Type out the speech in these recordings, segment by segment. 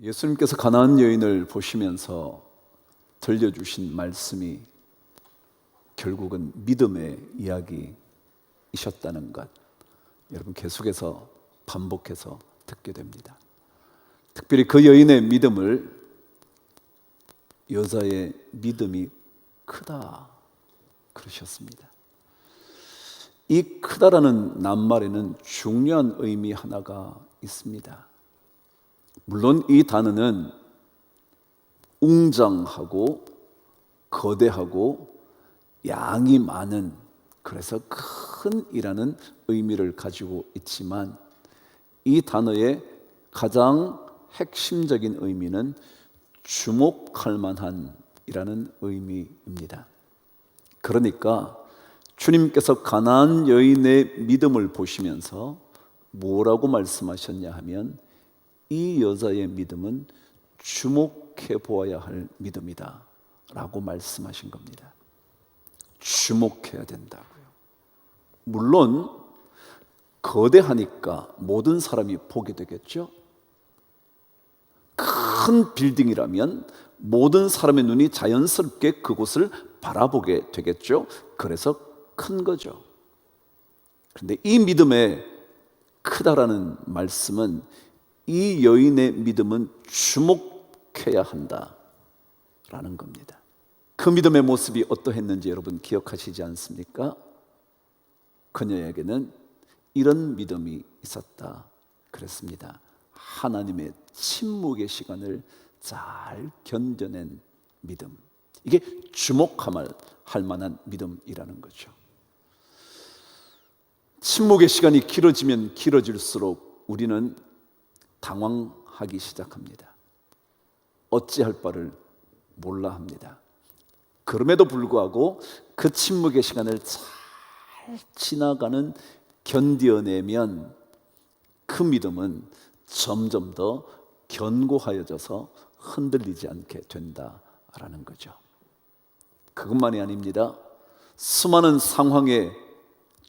예수님께서 가나안 여인을 보시면서 들려주신 말씀이 결국은 믿음의 이야기이셨다는 것, 여러분 계속해서 반복해서 듣게 됩니다. 특별히 그 여인의 믿음을 여자의 믿음이 크다 그러셨습니다. 이 크다라는 낱말에는 중요한 의미 하나가 있습니다. 물론 이 단어는 웅장하고 거대하고 양이 많은, 그래서 큰이라는 의미를 가지고 있지만 이 단어의 가장 핵심적인 의미는 주목할 만한 이라는 의미입니다. 그러니까 주님께서 가나안 여인의 믿음을 보시면서 뭐라고 말씀하셨냐 하면, 이 여자의 믿음은 주목해 보아야 할 믿음이다 라고 말씀하신 겁니다. 주목해야 된다고요. 물론 거대하니까 모든 사람이 보게 되겠죠. 큰 빌딩이라면 모든 사람의 눈이 자연스럽게 그곳을 바라보게 되겠죠. 그래서 큰 거죠. 그런데 이 믿음의 크다라는 말씀은 이 여인의 믿음은 주목해야 한다라는 겁니다. 그 믿음의 모습이 어떠했는지 여러분 기억하시지 않습니까? 그녀에게는 이런 믿음이 있었다 그랬습니다. 하나님의 침묵의 시간을 잘 견뎌낸 믿음, 이게 주목할 만한 믿음이라는 거죠. 침묵의 시간이 길어지면 길어질수록 우리는 당황하기 시작합니다. 어찌할 바를 몰라 합니다. 그럼에도 불구하고 그 침묵의 시간을 잘 지나가는, 견뎌내면 그 믿음은 점점 더 견고하여져서 흔들리지 않게 된다라는 거죠. 그것만이 아닙니다. 수많은 상황에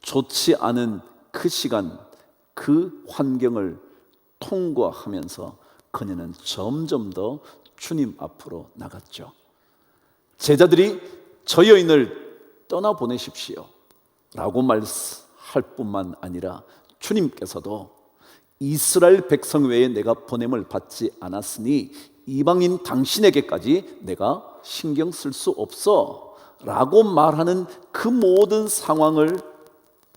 좋지 않은 그 시간, 그 환경을 통과하면서 그녀는 점점 더 주님 앞으로 나갔죠. 제자들이 저 여인을 떠나보내십시오 라고 말할 뿐만 아니라 주님께서도 이스라엘 백성 외에 내가 보냄을 받지 않았으니 이방인 당신에게까지 내가 신경 쓸 수 없어 라고 말하는 그 모든 상황을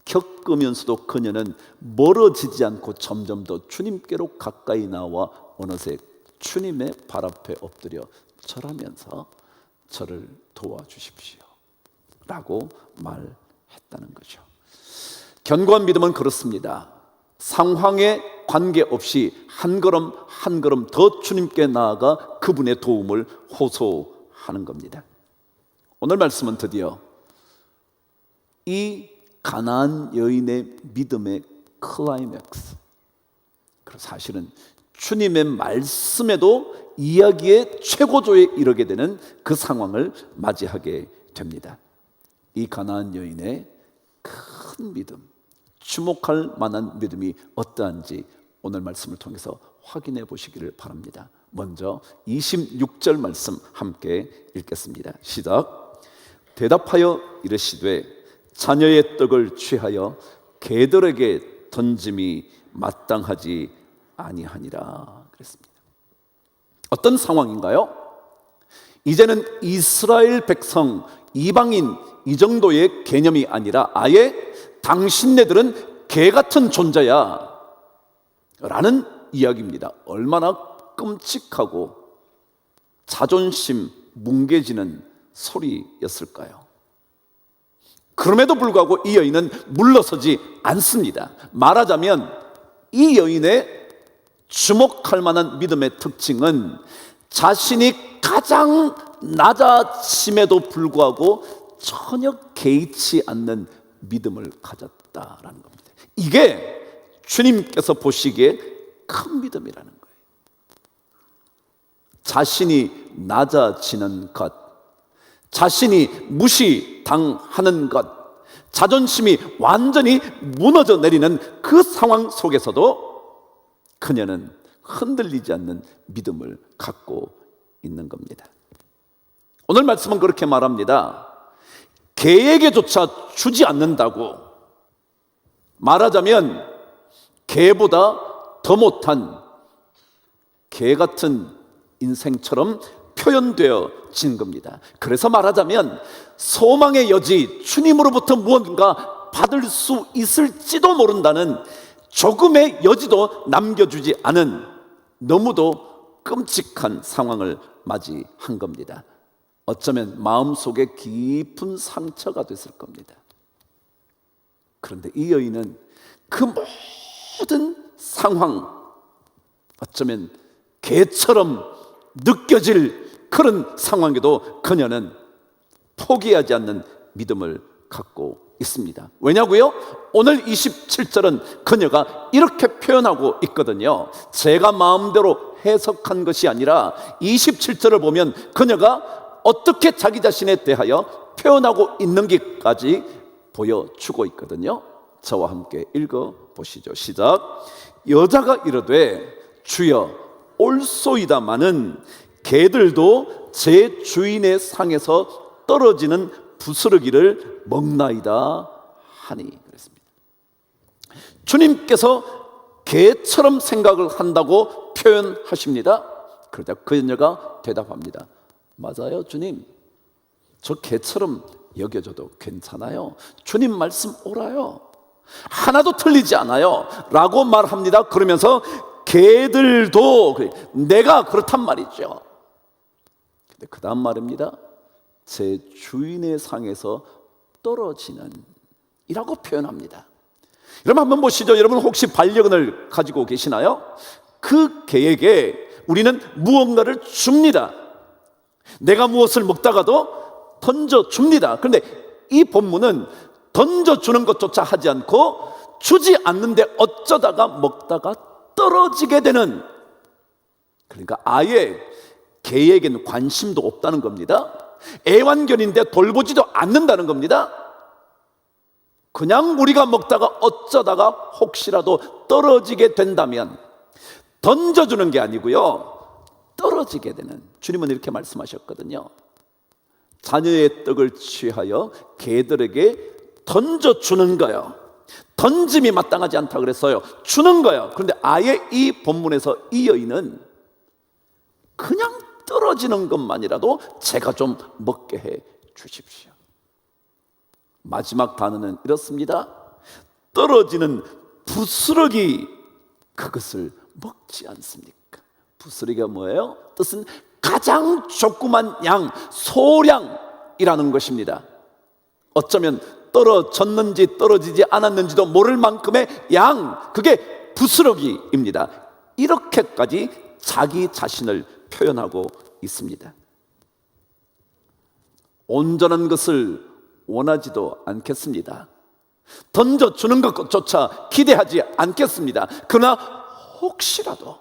겪으면서도 그녀는 멀어지지 않고 점점 더 주님께로 가까이 나와 어느새 주님의 발 앞에 엎드려 절하면서 저를 도와주십시오 라고 말했다는 거죠. 견고한 믿음은 그렇습니다. 상황에 관계없이 한 걸음 한 걸음 더 주님께 나아가 그분의 도움을 호소하는 겁니다. 오늘 말씀은 드디어 이 가나안 여인의 믿음의 클라이맥스, 사실은 주님의 말씀에도 이야기의 최고조에 이르게 되는 그 상황을 맞이하게 됩니다. 이 가나안 여인의 큰 믿음, 주목할 만한 믿음이 어떠한지 오늘 말씀을 통해서 확인해 보시기를 바랍니다. 먼저 26절 말씀 함께 읽겠습니다. 시작. 대답하여 이르시되 자녀의 떡을 취하여 개들에게 던짐이 마땅하지 아니하니라 그랬습니다. 어떤 상황인가요? 이제는 이스라엘 백성, 이방인 이 정도의 개념이 아니라 아예 당신네들은 개 같은 존재야 라는 이야기입니다. 얼마나 끔찍하고 자존심 뭉개지는 소리였을까요? 그럼에도 불구하고 이 여인은 물러서지 않습니다. 말하자면 이 여인의 주목할 만한 믿음의 특징은 자신이 가장 낮아짐에도 불구하고 전혀 개의치 않는 믿음을 가졌다라는 겁니다. 이게 주님께서 보시기에 큰 믿음이라는 거예요. 자신이 낮아지는 것, 자신이 무시당하는 것, 자존심이 완전히 무너져 내리는 그 상황 속에서도 그녀는 흔들리지 않는 믿음을 갖고 있는 겁니다. 오늘 말씀은 그렇게 말합니다. 개에게조차 주지 않는다고. 말하자면 개보다 더 못한 개 같은 인생처럼 표현되어진 겁니다. 그래서 말하자면 소망의 여지, 주님으로부터 무언가 받을 수 있을지도 모른다는 조금의 여지도 남겨주지 않은 너무도 끔찍한 상황을 맞이한 겁니다. 어쩌면 마음속에 깊은 상처가 됐을 겁니다. 그런데 이 여인은 그 모든 상황, 어쩌면 개처럼 느껴질 그런 상황에도 그녀는 포기하지 않는 믿음을 갖고 있습니다. 왜냐고요? 오늘 27절은 그녀가 이렇게 표현하고 있거든요. 제가 마음대로 해석한 것이 아니라 27절을 보면 그녀가 어떻게 자기 자신에 대하여 표현하고 있는지까지 보여주고 있거든요. 저와 함께 읽어보시죠. 시작. 여자가 이르되 주여 올소이다마는 개들도 제 주인의 상에서 떨어지는 부스러기를 먹나이다 하니 그랬습니다. 주님께서 개처럼 생각을 한다고 표현하십니다. 그러자 그녀가 대답합니다. 맞아요, 주님. 저 개처럼 여겨져도 괜찮아요. 주님 말씀 옳아요. 하나도 틀리지 않아요 라고 말합니다. 그러면서 개들도 내가 그렇단 말이죠. 근데 그 다음 말입니다. 제 주인의 상에서 떨어지는 이라고 표현합니다. 여러분 한번 보시죠. 여러분 혹시 반려견을 가지고 계시나요? 그 개에게 우리는 무언가를 줍니다. 내가 무엇을 먹다가도 던져줍니다. 그런데 이 본문은 던져주는 것조차 하지 않고 주지 않는데 어쩌다가 먹다가 떨어지게 되는, 그러니까 아예 개에게는 관심도 없다는 겁니다. 애완견인데 돌보지도 않는다는 겁니다. 그냥 우리가 먹다가 어쩌다가 혹시라도 떨어지게 된다면 던져주는 게 아니고요, 떨어지게 되는. 주님은 이렇게 말씀하셨거든요. 자녀의 떡을 취하여 개들에게 던져주는 거예요. 던짐이 마땅하지 않다 그랬어요. 주는 거예요. 그런데 아예 이 본문에서 이 여인은 그냥 떨어지는 것만이라도 제가 좀 먹게 해 주십시오. 마지막 단어는 이렇습니다. 떨어지는 부스러기, 그것을 먹지 않습니까? 부스러기가 뭐예요? 뜻은 가장 조그만 양, 소량이라는 것입니다. 어쩌면 떨어졌는지 떨어지지 않았는지도 모를 만큼의 양, 그게 부스러기입니다. 이렇게까지 자기 자신을 표현하고 있습니다. 온전한 것을 원하지도 않겠습니다. 던져주는 것조차 기대하지 않겠습니다. 그러나 혹시라도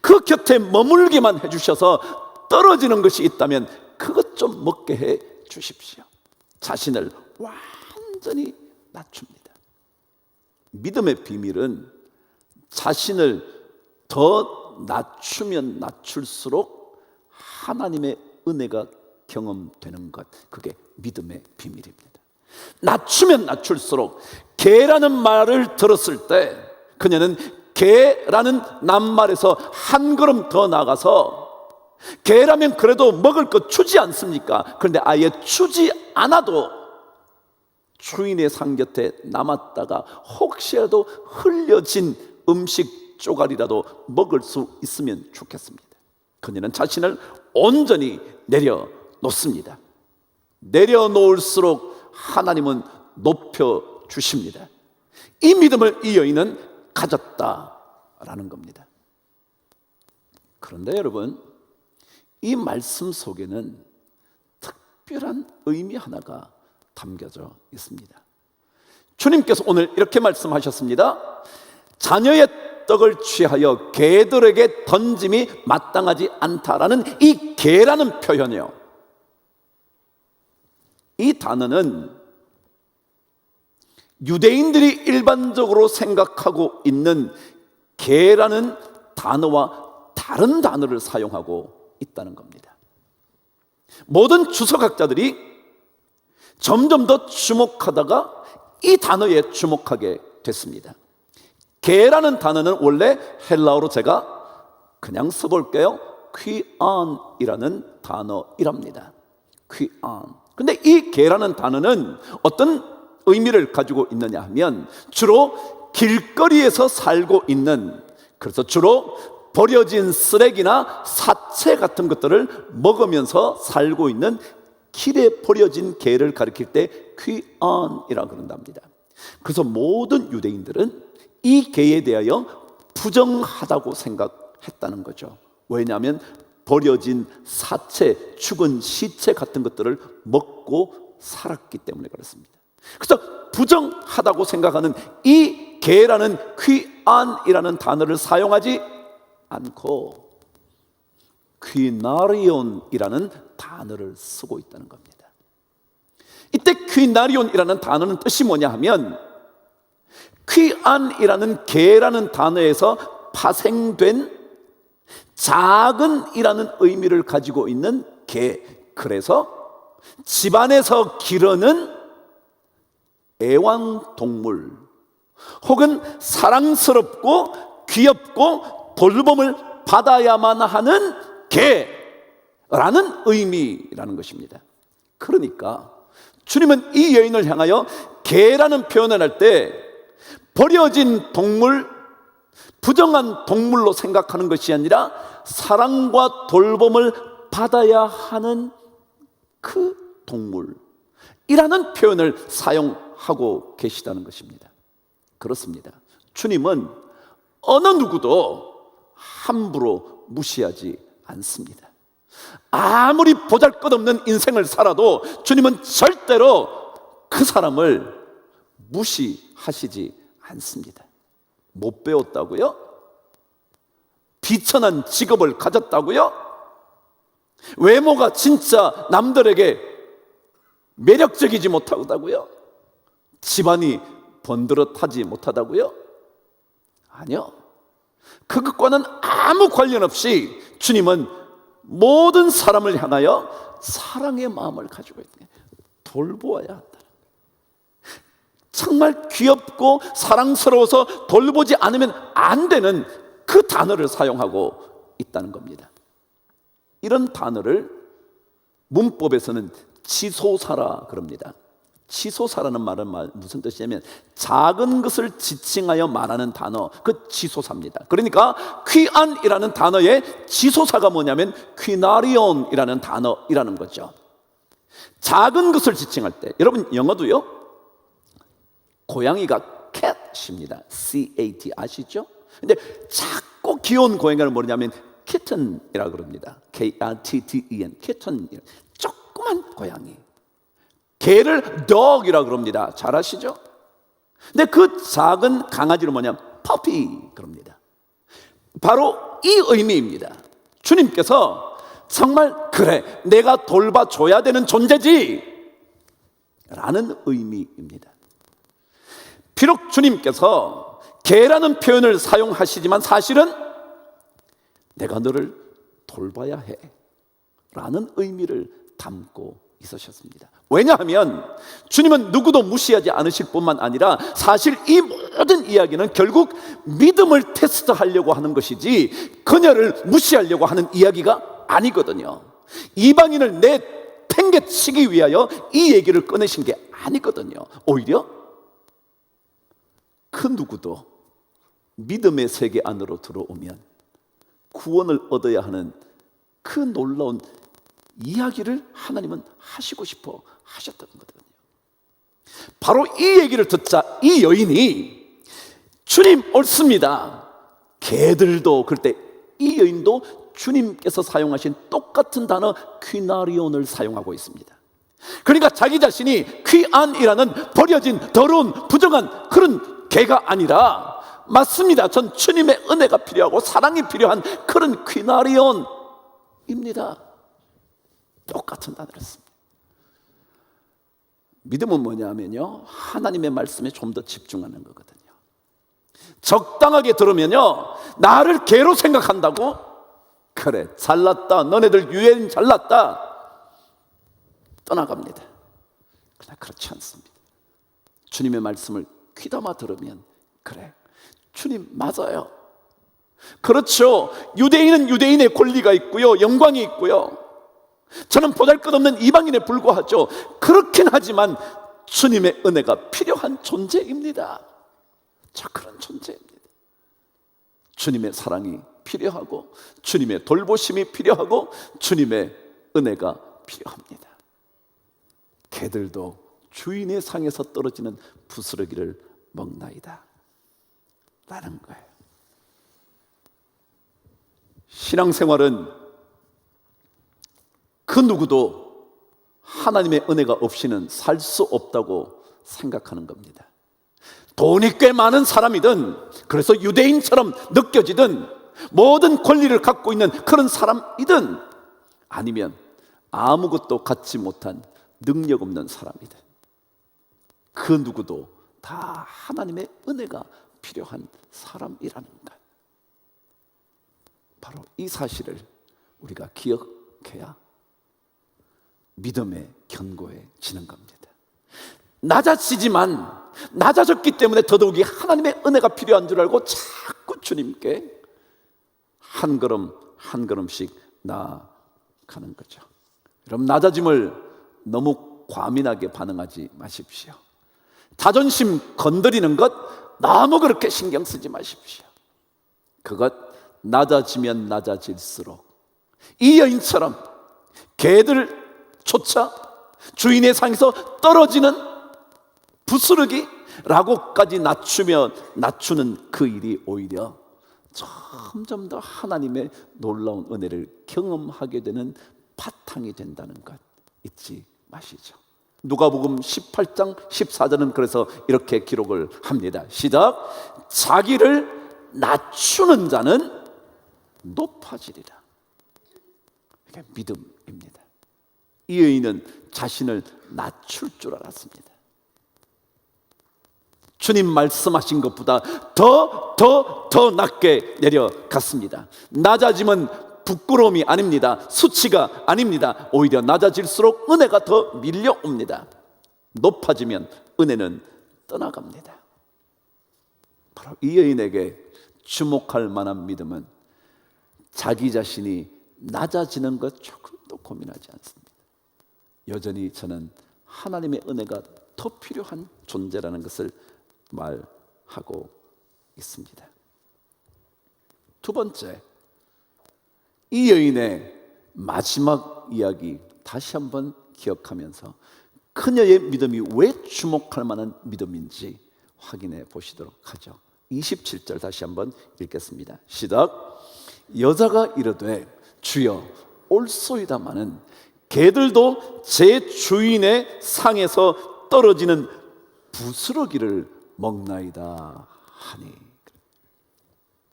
그 곁에 머물기만 해주셔서 떨어지는 것이 있다면 그것 좀 먹게 해 주십시오. 자신을 완전히 낮춥니다. 믿음의 비밀은 자신을 더 낮추면 낮출수록 하나님의 은혜가 경험되는 것, 그게 믿음의 비밀입니다. 낮추면 낮출수록, 개라는 말을 들었을 때 그녀는 개라는 낱말에서 한 걸음 더 나가서, 개라면 그래도 먹을 것 주지 않습니까? 그런데 아예 주지 않아도 주인의 상 곁에 남았다가 혹시라도 흘려진 음식 조각이라도 먹을 수 있으면 좋겠습니다. 그녀는 자신을 온전히 내려놓습니다. 내려놓을수록 하나님은 높여주십니다. 이 믿음을 이 여인은 가졌다라는 겁니다. 그런데 여러분, 이 말씀 속에는 특별한 의미 하나가 담겨져 있습니다. 주님께서 오늘 이렇게 말씀하셨습니다. 자녀의 떡을 취하여 개들에게 던짐이 마땅하지 않다라는 이 개라는 표현이요, 이 단어는 유대인들이 일반적으로 생각하고 있는 개라는 단어와 다른 단어를 사용하고 있다는 겁니다. 모든 주석학자들이 점점 더 주목하다가 이 단어에 주목하게 됐습니다. 개라는 단어는 원래 헬라어로 제가 그냥 써볼게요. 퀴안이라는 단어이랍니다. 퀴안. 근데 이 개라는 단어는 어떤 의미를 가지고 있느냐 하면 주로 길거리에서 살고 있는, 그래서 주로 버려진 쓰레기나 사체 같은 것들을 먹으면서 살고 있는 길에 버려진 개를 가리킬 때 퀴안이라고 그런답니다. 그래서 모든 유대인들은 이 개에 대하여 부정하다고 생각했다는 거죠. 왜냐하면 버려진 사체, 죽은 시체 같은 것들을 먹고 살았기 때문에 그렇습니다. 그래서 부정하다고 생각하는 이 개라는 퀴안이라는 단어를 사용하지 않고 퀴나리온이라는 단어를 쓰고 있다는 겁니다. 이때 퀴나리온이라는 단어는 뜻이 뭐냐 하면 퀴안이라는 개라는 단어에서 파생된 작은이라는 의미를 가지고 있는 개, 그래서 집안에서 기르는 애완동물 혹은 사랑스럽고 귀엽고 돌봄을 받아야만 하는 개라는 의미라는 것입니다. 그러니까 주님은 이 여인을 향하여 개라는 표현을 할 때 버려진 동물, 부정한 동물로 생각하는 것이 아니라 사랑과 돌봄을 받아야 하는 그 동물이라는 표현을 사용하고 계시다는 것입니다. 그렇습니다. 주님은 어느 누구도 함부로 무시하지 않습니다. 아무리 보잘것없는 인생을 살아도 주님은 절대로 그 사람을 무시하시지 않습니다. 못 배웠다고요? 비천한 직업을 가졌다고요? 외모가 진짜 남들에게 매력적이지 못하다고요? 집안이 번듯하지 못하다고요? 아니요. 그것과는 아무 관련 없이 주님은 모든 사람을 향하여 사랑의 마음을 가지고 있는 거예요. 돌보아야 한다. 정말 귀엽고 사랑스러워서 돌보지 않으면 안 되는 그 단어를 사용하고 있다는 겁니다. 이런 단어를 문법에서는 치소사라 그럽니다. 치소사라는 말은 무슨 뜻이냐면 작은 것을 지칭하여 말하는 단어, 그 치소사입니다. 그러니까 퀴안이라는 단어의 치소사가 뭐냐면 퀴나리온이라는 단어이라는 거죠. 작은 것을 지칭할 때, 여러분 영어도요, 고양이가 cat입니다. C-A-T 아시죠? 근데 작고 귀여운 고양이를 뭐냐면 kitten이라고 그럽니다. K-I-T-T-E-N, kitten. 조그만 고양이. 개를 dog이라고 그럽니다. 잘 아시죠? 근데 그 작은 강아지를 뭐냐면 puppy 그럽니다. 바로 이 의미입니다. 주님께서 정말 그래, 내가 돌봐줘야 되는 존재지 라는 의미입니다. 비록 주님께서 개라는 표현을 사용하시지만 사실은 내가 너를 돌봐야 해 라는 의미를 담고 있으셨습니다. 왜냐하면 주님은 누구도 무시하지 않으실 뿐만 아니라 사실 이 모든 이야기는 결국 믿음을 테스트하려고 하는 것이지 그녀를 무시하려고 하는 이야기가 아니거든요. 이방인을 내팽개치기 위하여 이 얘기를 꺼내신 게 아니거든요. 오히려 그 누구도 믿음의 세계 안으로 들어오면 구원을 얻어야 하는 그 놀라운 이야기를 하나님은 하시고 싶어 하셨다는 거거든요. 바로 이 얘기를 듣자 이 여인이 주님 옳습니다. 개들도 그때 이 여인도 주님께서 사용하신 똑같은 단어 퀴나리온을 사용하고 있습니다. 그러니까 자기 자신이 퀴안이라는 버려진 더러운 부정한 그런 개가 아니라 맞습니다. 전 주님의 은혜가 필요하고 사랑이 필요한 그런 퀴나리온입니다. 똑같은 단어를 씁니다. 믿음은 뭐냐면요, 하나님의 말씀에 좀 더 집중하는 거거든요. 적당하게 들으면요, 나를 개로 생각한다고? 그래, 잘났다, 너네들 유엔 잘났다, 떠나갑니다. 그러나 그렇지 않습니다. 주님의 말씀을 귀담아 들으면, 그래, 주님 맞아요, 그렇죠, 유대인은 유대인의 권리가 있고요, 영광이 있고요, 저는 보잘것없는 이방인에 불과하죠. 그렇긴 하지만 주님의 은혜가 필요한 존재입니다. 자, 그런 존재입니다. 주님의 사랑이 필요하고, 주님의 돌보심이 필요하고, 주님의 은혜가 필요합니다. 개들도 주인의 상에서 떨어지는 부스러기를 먹나이다 라는 거예요. 신앙생활은 그 누구도 하나님의 은혜가 없이는 살 수 없다고 생각하는 겁니다. 돈이 꽤 많은 사람이든, 그래서 유대인처럼 느껴지든, 모든 권리를 갖고 있는 그런 사람이든, 아니면 아무것도 갖지 못한 능력 없는 사람이든, 그 누구도 다 하나님의 은혜가 필요한 사람이라는 것, 바로 이 사실을 우리가 기억해야 믿음의 견고해지는 겁니다. 낮아졌기 때문에 더더욱이 하나님의 은혜가 필요한 줄 알고 자꾸 주님께 한 걸음 한 걸음씩 나아가는 거죠. 여러분, 낮아짐을 너무 과민하게 반응하지 마십시오. 자존심 건드리는 것 너무 그렇게 신경 쓰지 마십시오. 그것 낮아지면 낮아질수록 이 여인처럼 개들조차 주인의 상에서 떨어지는 부스러기라고까지 낮추는 그 일이 오히려 점점 더 하나님의 놀라운 은혜를 경험하게 되는 바탕이 된다는 것 잊지 마시죠. 누가복음 18장 14절은 그래서 이렇게 기록을 합니다. 시작. 자기를 낮추는 자는 높아지리라. 이게 믿음입니다. 이 여인은 자신을 낮출 줄 알았습니다. 주님 말씀하신 것보다 더 낮게 내려갔습니다. 낮아짐은 부끄러움이 아닙니다. 수치가 아닙니다. 오히려 낮아질수록 은혜가 더 밀려옵니다. 높아지면 은혜는 떠나갑니다. 바로 이 여인에게 주목할 만한 믿음은 자기 자신이 낮아지는 것 조금도 고민하지 않습니다. 여전히 저는 하나님의 은혜가 더 필요한 존재라는 것을 말하고 있습니다. 두 번째, 이 여인의 마지막 이야기 다시 한번 기억하면서 그녀의 믿음이 왜 주목할 만한 믿음인지 확인해 보시도록 하죠. 27절 다시 한번 읽겠습니다. 시작. 여자가 이르되 주여 올소이다마는 개들도 제 주인의 상에서 떨어지는 부스러기를 먹나이다 하니.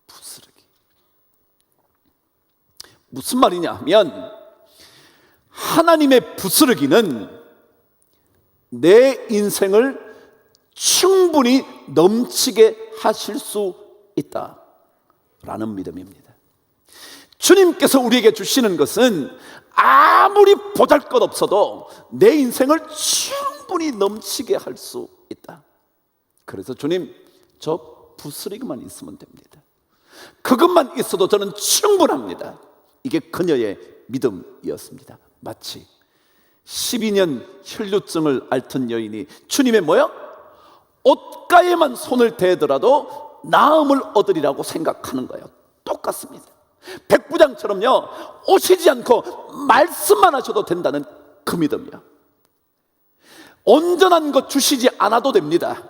부스러기 무슨 말이냐 하면, 하나님의 부스러기는 내 인생을 충분히 넘치게 하실 수 있다라는 믿음입니다. 주님께서 우리에게 주시는 것은 아무리 보잘것없어도 내 인생을 충분히 넘치게 할 수 있다. 그래서 주님, 저 부스러기만 있으면 됩니다. 그것만 있어도 저는 충분합니다. 이게 그녀의 믿음이었습니다. 마치 12년 혈루증을 앓던 여인이 주님의 뭐요? 옷가에만 손을 대더라도 나음을 얻으리라고 생각하는 거예요. 똑같습니다. 백부장처럼요, 오시지 않고 말씀만 하셔도 된다는 그 믿음이요. 온전한 것 주시지 않아도 됩니다.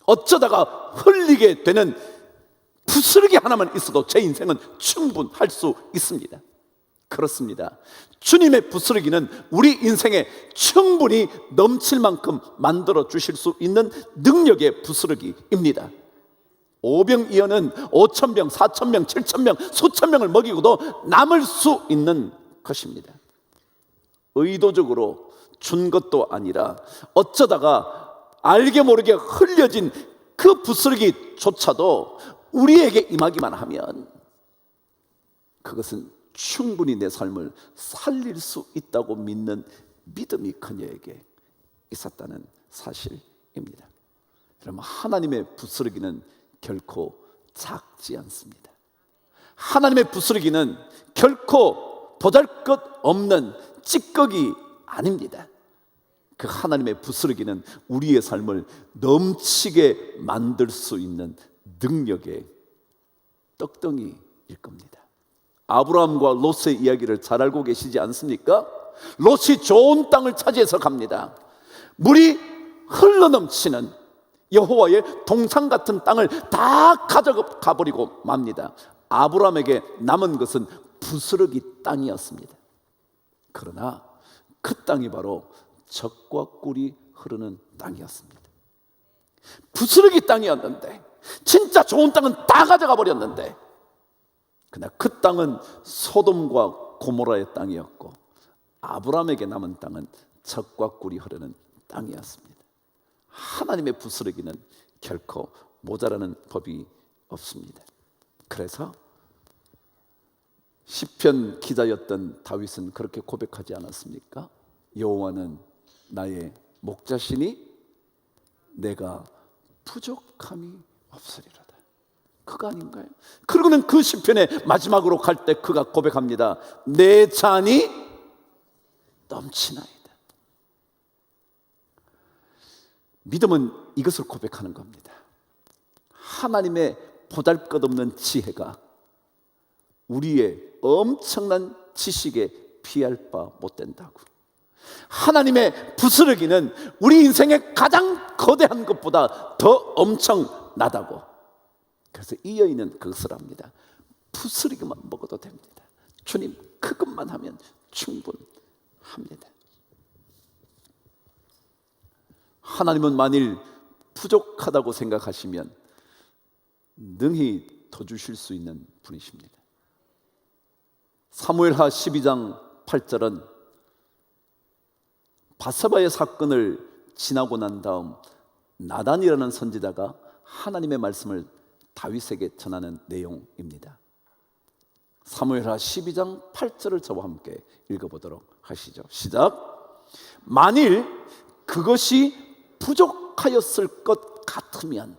어쩌다가 흘리게 되는 부스러기 하나만 있어도 제 인생은 충분할 수 있습니다. 그렇습니다. 주님의 부스러기는 우리 인생에 충분히 넘칠 만큼 만들어 주실 수 있는 능력의 부스러기입니다. 오병이어는 5,000병, 4,000명, 7,000명, 수천 명을 먹이고도 남을 수 있는 것입니다. 의도적으로 준 것도 아니라 어쩌다가 알게 모르게 흘려진 그 부스러기조차도 우리에게 임하기만 하면 그것은 충분히 내 삶을 살릴 수 있다고 믿는 믿음이 그녀에게 있었다는 사실입니다. 여러분, 하나님의 부스러기는 결코 작지 않습니다. 하나님의 부스러기는 결코 보잘것없는 찌꺼기 아닙니다. 그 하나님의 부스러기는 우리의 삶을 넘치게 만들 수 있는 능력의 떡덩이일 겁니다. 아브라함과 롯의 이야기를 잘 알고 계시지 않습니까? 롯이 좋은 땅을 차지해서 갑니다. 물이 흘러넘치는 여호와의 동산 같은 땅을 다 가져가 버리고 맙니다. 아브라함에게 남은 것은 부스러기 땅이었습니다. 그러나 그 땅이 바로 젖과 꿀이 흐르는 땅이었습니다. 부스러기 땅이었는데, 진짜 좋은 땅은 다 가져가 버렸는데, 그러나 그 땅은 소돔과 고모라의 땅이었고 아브라함에게 남은 땅은 젖과 꿀이 흐르는 땅이었습니다. 하나님의 부스러기는 결코 모자라는 법이 없습니다. 그래서 시편 기자였던 다윗은 그렇게 고백하지 않았습니까? 여호와는 나의 목자시니 내가 부족함이 없으리로다. 그거 아닌가요? 그리고는 그 시편의 마지막으로 갈 때 그가 고백합니다. 내 잔이 넘치나이다. 믿음은 이것을 고백하는 겁니다. 하나님의 보잘것없는 지혜가 우리의 엄청난 지식에 비할 바 못 된다고. 하나님의 부스러기는 우리 인생의 가장 거대한 것보다 더 엄청나다고. 그래서 이 여인은 그것을 합니다. 부스러기만 먹어도 됩니다. 주님, 그것만 하면 충분합니다. 하나님은 만일 부족하다고 생각하시면 능히 더 주실 수 있는 분이십니다. 사무엘하 12장 8절은 바세바의 사건을 지나고 난 다음 나단이라는 선지자가 하나님의 말씀을 다윗에게 전하는 내용입니다. 사무엘하 12장 8절을 저와 함께 읽어보도록 하시죠. 시작. 만일 그것이 부족하였을 것 같으면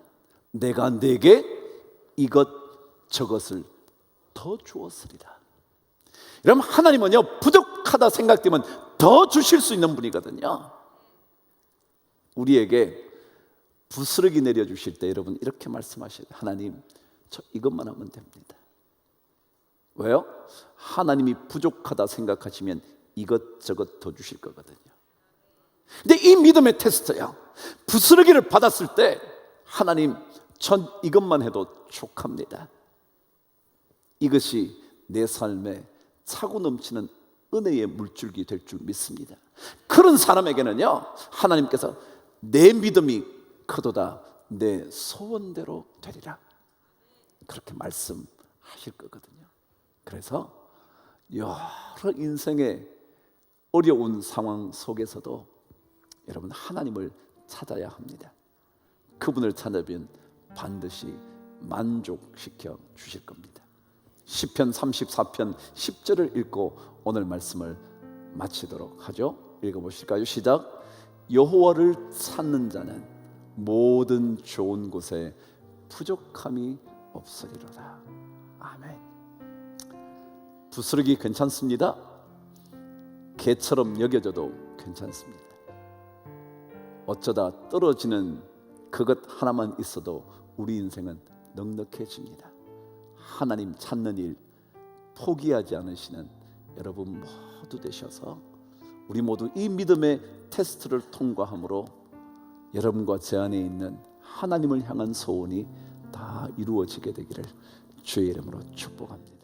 내가 네게 이것 저것을 더 주었으리라. 여러분, 하나님은요, 부족하다 생각되면 더 주실 수 있는 분이거든요. 우리에게 부스러기 내려주실 때 여러분 이렇게 말씀하셔요. 하나님, 저 이것만 하면 됩니다. 왜요? 하나님이 부족하다 생각하시면 이것저것 더 주실 거거든요. 근데 이 믿음의 테스트요, 부스러기를 받았을 때 하나님, 전 이것만 해도 족합니다. 이것이 내 삶에 차고 넘치는 은혜의 물줄기 될 줄 믿습니다. 그런 사람에게는요, 하나님께서 내 믿음이 크도다 내 소원대로 되리라, 그렇게 말씀하실 거거든요. 그래서 여러 인생의 어려운 상황 속에서도 여러분 하나님을 찾아야 합니다. 그분을 찾아뵈면 반드시 만족시켜 주실 겁니다. 시편 34편 10절을 읽고 오늘 말씀을 마치도록 하죠. 읽어보실까요? 시작. 여호와를 찾는 자는 모든 좋은 곳에 부족함이 없으리로다. 아멘. 부스러기 괜찮습니다. 개처럼 여겨져도 괜찮습니다. 어쩌다 떨어지는 그것 하나만 있어도 우리 인생은 넉넉해집니다. 하나님 찾는 일 포기하지 않으시는 여러분 모두 되셔서 우리 모두 이 믿음의 테스트를 통과함으로 여러분과 제 안에 있는 하나님을 향한 소원이 다 이루어지게 되기를 주의 이름으로 축복합니다.